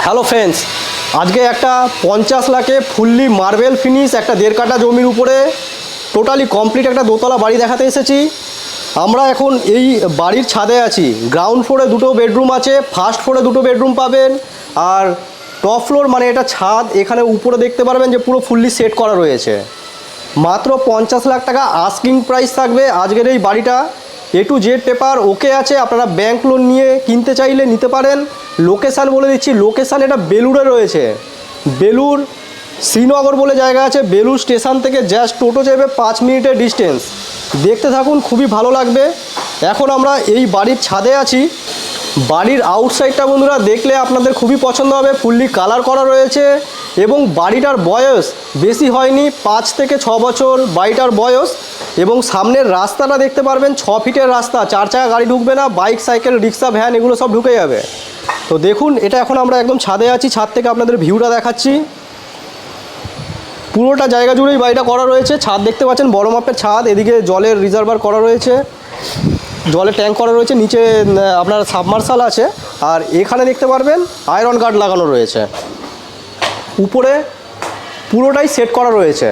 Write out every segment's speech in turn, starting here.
Hello friends, আজকে একটা 50 লাখে ফুললি মার্বেল ফিনিশ একটা 1.5 কাঠা জমির উপরে টোটালি কমপ্লিট একটা দোতলা বাড়ি দেখাতে এসেছি। আমরা এখন এই বাড়ির ছাদে আছি। গ্রাউন্ড ফ্লোরে 2টো বেডরুম আছে, ফার্স্ট ফ্লোরে 2টো বেডরুম পাবেন, আর টপ ফ্লোর মানে এটা ছাদ। এখানে উপরে দেখতে পারবেন যে পুরো ফুললি সেট করা রয়েছে। মাত্র 50 লাখ টাকা আস্কিং প্রাইস থাকবে আজকের এই বাড়িটা। A to Z পেপার ওকে আছে, আপনারা ব্যাংক লোন নিয়ে কিনতে চাইলে নিতে পারেন। লোকেশান বলে দিচ্ছি, লোকেশান এটা বেলুড়ে রয়েছে। বেলুড় শ্রীনগর বলে জায়গা আছে, বেলুড় স্টেশন থেকে জাস্ট টোটো যাবে 5 মিনিটের ডিস্টেন্স। দেখতে থাকুন, খুবই ভালো লাগবে। এখন আমরা এই বাড়ির ছাদে আছি। বাড়ির আউটসাইডটা বন্ধুরা দেখলে আপনাদের খুবই পছন্দ হবে। ফুললি কালার করা রয়েছে এবং বাড়িটার বয়স বেশি হয়নি, 5 থেকে 6 বছর বাড়িটার বয়স। এবং সামনের রাস্তাটা দেখতে পারবেন 6 ফিটের রাস্তা, 4 চাকা গাড়ি ঢুকবে না, বাইক সাইকেল রিক্সা ভ্যান এগুলো সব ঢুকে যাবে। তো দেখুন, এটা এখন আমরা একদম ছাদে আছি। ছাদ থেকে আপনাদের ভিউটা দেখাচ্ছি। পুরোটা জায়গা জুড়েই বাড়িটা করা রয়েছে। ছাদ দেখতে পাচ্ছেন, বড় মাপের ছাদ। এদিকে জলের রিজার্ভার করা রয়েছে, জলের ট্যাঙ্ক করা রয়েছে, নিচে আপনার সাবমার্শাল আছে। আর এখানে দেখতে পারবেন আয়রন গার্ড লাগানো রয়েছে। উপরে পুরোটাই সেট করা রয়েছে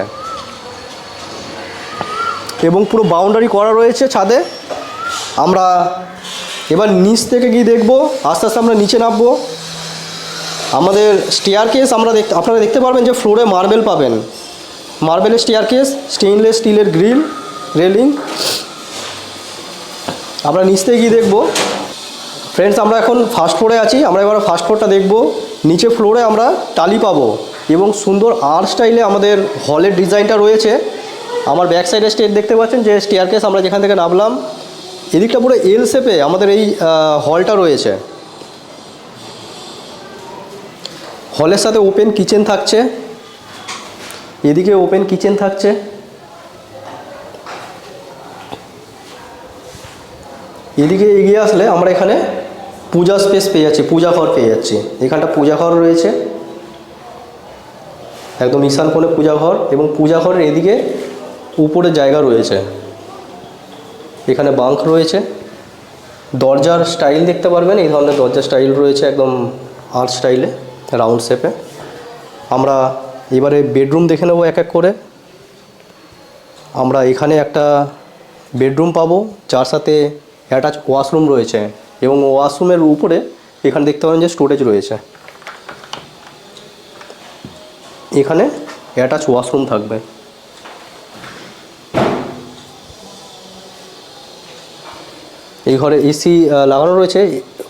এবং পুরো বাউন্ডারি করা রয়েছে ছাদে। আমরা এবার নিচ থেকে গিয়ে দেখব, আস্তে আস্তে আমরা নিচে নামবো। আমাদের স্টেয়ার কেস আপনারা দেখতে পারবেন যে ফ্লোরে মার্বেল পাবেন, মার্বেলের স্টেয়ার কেস, স্টেইনলেস স্টিলের গ্রিল, রেলিং। আমরা নিচ থেকে গিয়ে দেখব। ফ্রেন্ডস, আমরা এখন ফার্স্ট ফ্লোরে আছি। আমরা এবার ফার্স্ট ফ্লোরটা দেখব। নিচে ফ্লোরে আমরা টালি পাবো এবং সুন্দর আর স্টাইলে আমাদের হলের ডিজাইনটা রয়েছে। আমার ব্যাক সাইডে স্টেজ দেখতে পাচ্ছেন যে স্টেয়ার কেস আমরা যেখান থেকে নামলাম, এদিকটা পুরো এল শেপে আমাদের এই হলটা রয়েছে। হলের সাথে ওপেন কিচেন থাকছে, এদিকে ওপেন কিচেন থাকছে। এদিকে এগিয়ে আসলে আমরা এখানে পূজা স্পেস পেয়ে যাচ্ছি, পূজা ঘর পেয়ে যাচ্ছি। এখানটা পূজা ঘর রয়েছে, একদম ঈশান কোণে পূজা ঘর। এবং পূজা ঘরের এদিকে উপরে জায়গা রয়েছে, এখানে বাঙ্ক রয়েছে। দরজার স্টাইল দেখতে পারবেন, এই ধরনের দরজার স্টাইল রয়েছে একদম আর্ট স্টাইলে, রাউন্ড শেপে। আমরা এবারে বেডরুম দেখে নেব এক এক করে। আমরা এখানে একটা বেডরুম পাবো, যার সাথে অ্যাটাচ ওয়াশরুম রয়েছে এবং ওয়াশরুমের উপরে এখানে দেখতে পাবেন যে স্টোরেজ রয়েছে। এখানে অ্যাটাচ ওয়াশরুম থাকবে। এই ঘরে এসি লাগানো রয়েছে।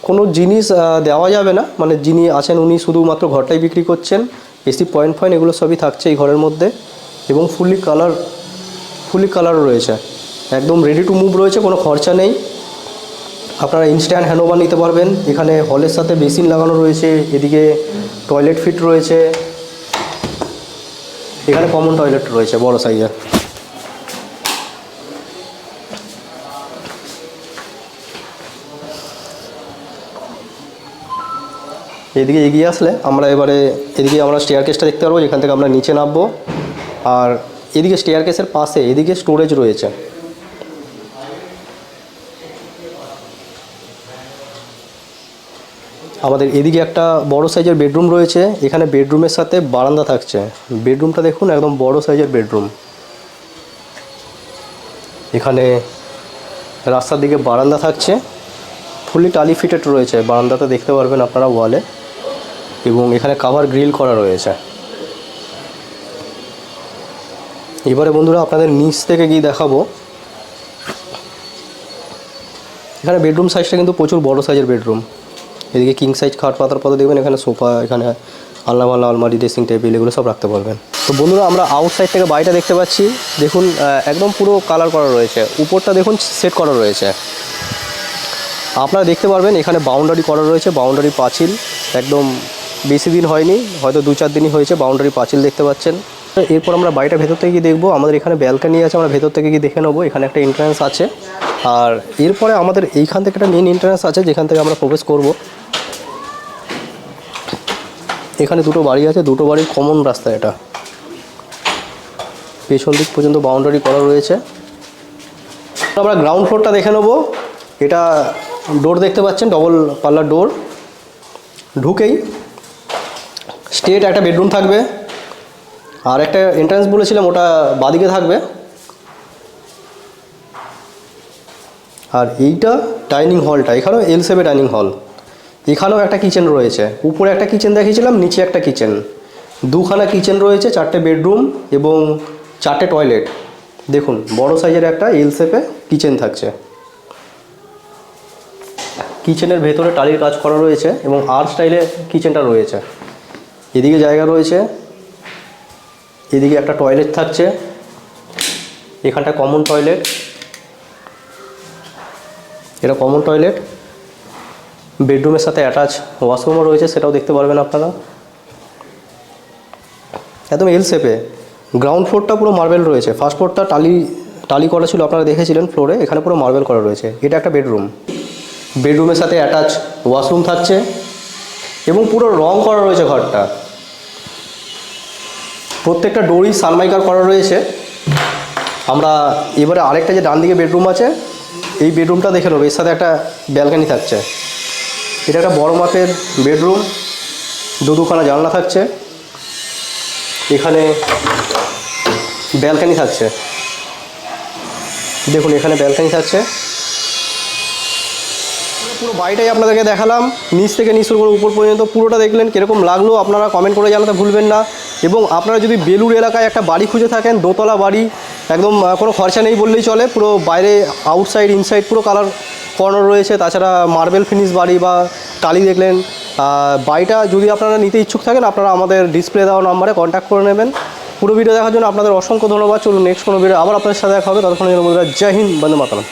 কোনো জিনিস দেওয়া যাবে না, মানে যিনি আছেন উনি শুধুমাত্র ঘরটাই বিক্রি করছেন। এসি পয়েন্ট এগুলো সবই থাকছে এই ঘরের মধ্যে। এবং ফুললি কালার রয়েছে, একদম রেডি টু মুভ রয়েছে, কোনো খরচা নেই। আপনারা ইনস্ট্যান্ট হ্যান্ডওভার নিতে পারবেন। এখানে হলের সাথে বেসিন লাগানো রয়েছে, এদিকে টয়লেট ফিট রয়েছে, এখানে কমন টয়লেট রয়েছে বড় সাইজের। এদিকে এগিয়ে আসলে আমরা এবারে এদিকে আমরা স্টেয়ার কেসটা দেখতে পারবো, যেখান থেকে আমরা নিচে নামবো। আর এদিকে স্টেয়ার কেসের পাশে এদিকে স্টোরেজ রয়েছে। আমাদের এদিকে একটা বড় সাইজের বেডরুম রয়েছে, এখানে বেডরুমের সাথে বারান্দা থাকছে। বেডরুমটা দেখুন, একদম বড় সাইজের বেডরুম। এখানে রাস্তার দিকে বারান্দা থাকছে, ফুলি টালি ফিটেড রয়েছে বারান্দাতে, দেখতে পারবেন আপনারা ওয়ালে। এবং এখানে কাভার গ্রিল করা রয়েছে। এবারে বন্ধুরা আপনাদের নিচ থেকে গিয়ে দেখাবো। এখানে বেডরুম সাইজটা কিন্তু প্রচুর বড় সাইজের বেডরুম। এদিকে কিং সাইজ খাট পাতার পরে দেখবেন, এখানে সোফা, এখানে আলনা আলমারি, ড্রেসিং টেবিল এগুলো সব রাখতে পারবেন। তো বন্ধুরা, আমরা আউটসাইড থেকে বাড়িটা দেখতে পাচ্ছি। দেখুন, একদম পুরো কালার করা রয়েছে, উপরটা দেখুন সেট করা রয়েছে। আপনারা দেখতে পারবেন এখানে বাউন্ডারি করা রয়েছে, বাউন্ডারি পাঁচিল। একদম বেশি দিন হয়নি, হয়তো 2-4 দিনই হয়েছে, বাউন্ডারি পাঁচিল দেখতে পাচ্ছেন। এরপর আমরা বাড়িটা ভেতর থেকে গিয়ে দেখবো। আমাদের এখানে ব্যালকনি আছে, আমরা ভেতর থেকে গিয়ে দেখে নেবো। এখানে একটা এন্ট্রান্স আছে, আর এরপরে আমাদের এইখান থেকে একটা মেন এন্ট্রান্স আছে, যেখান থেকে আমরা প্রবেশ করব। এখানে 2টো বাড়ি আছে, 2টো বাড়ির কমন রাস্তা এটা। পেছন দিক পর্যন্ত বাউন্ডারি করা রয়েছে। আমরা গ্রাউন্ড ফ্লোরটা দেখে নেবো। এটা ডোর দেখতে পাচ্ছেন, ডবল পাল্লার ডোর। ঢুকেই স্টেট একটা বেডরুম থাকবে, আর একটা এন্ট্রান্স বলেছিলাম ওটা বাদিকে থাকবে। আর এইটা ডাইনিং হলটা, এখানেও এল শেপের ডাইনিং হল, এখানেও একটা কিচেন রয়েছে, উপরে একটা কিচেন দেখিয়েছিলাম, নিচে একটা কিচেন, দুখানা কিচেন রয়েছে, 4টে বেডরুম এবং 4টে টয়লেট। দেখুন বড় সাইজের একটা এল শেপে কিচেন থাকছে। কিচেনের ভেতরে টালির কাজ করা রয়েছে এবং আর স্টাইলে কিচেনটা রয়েছে। এদিকে জায়গা রয়েছে, এদিকে একটা টয়লেট থাকছে, এখানটা কমন টয়লেট, এটা কমন টয়লেট, বেডরুমের সাথে অ্যাটাচ ওয়াশরুমও রয়েছে, সেটাও দেখতে পারবেন আপনারা। একদম এল শেপে। গ্রাউন্ড ফ্লোরটা পুরো মার্বেল রয়েছে, ফার্স্ট ফ্লোরটা টালি করা ছিল, আপনারা দেখেছিলেন ফ্লোরে, এখানে পুরো মার্বেল করা রয়েছে। এটা একটা বেডরুম, বেডরুমের সাথে অ্যাটাচ ওয়াশরুম থাকছে এবং পুরো রং করা রয়েছে ঘরটা। প্রত্যেকটা ডোরই সানমাইকার করা রয়েছে। আমরা এবারে আরেকটা যে ডান দিকে বেডরুম আছে, এই বেডরুমটা দেখে নেবো, এর সাথে একটা ব্যালকানি থাকছে। এটা একটা বড় মাপের বেডরুম, দুখানা জানলা থাকছে, এখানে ব্যালকানি থাকছে। দেখুন এখানে ব্যালকানি থাকছে। পুরো বাড়িটাই আপনাদেরকে দেখালাম, নিচ থেকে নিচ করে উপর পর্যন্ত পুরোটা দেখলেন। কীরকম লাগলো আপনারা কমেন্ট করে জানাতে ভুলবেন না। এবং আপনারা যদি বেলুড় এলাকায় একটা বাড়ি খুঁজে থাকেন, দোতলা বাড়ি, একদম কোনো খরচা নেই বললেই চলে, পুরো বাইরে আউটসাইড ইনসাইড পুরো কালার করানো রয়েছে, তাছাড়া মার্বেল ফিনিশ বাড়ি বা টালি দেখলেন, বাড়িটা যদি আপনারা নিতে ইচ্ছুক থাকেন, আপনারা আমাদের ডিসপ্লে দেওয়া নাম্বারে কন্ট্যাক্ট করে নেবেন। পুরো ভিডিও দেখার জন্য আপনাদের অসংখ্য ধন্যবাদ। চলুন নেক্সট কোনো ভিডিও আবার আপনাদের সাথে দেখা হবে, ততক্ষণের জন্য বন্ধুরা জয় হিন্দ, বন্দে মাতরম।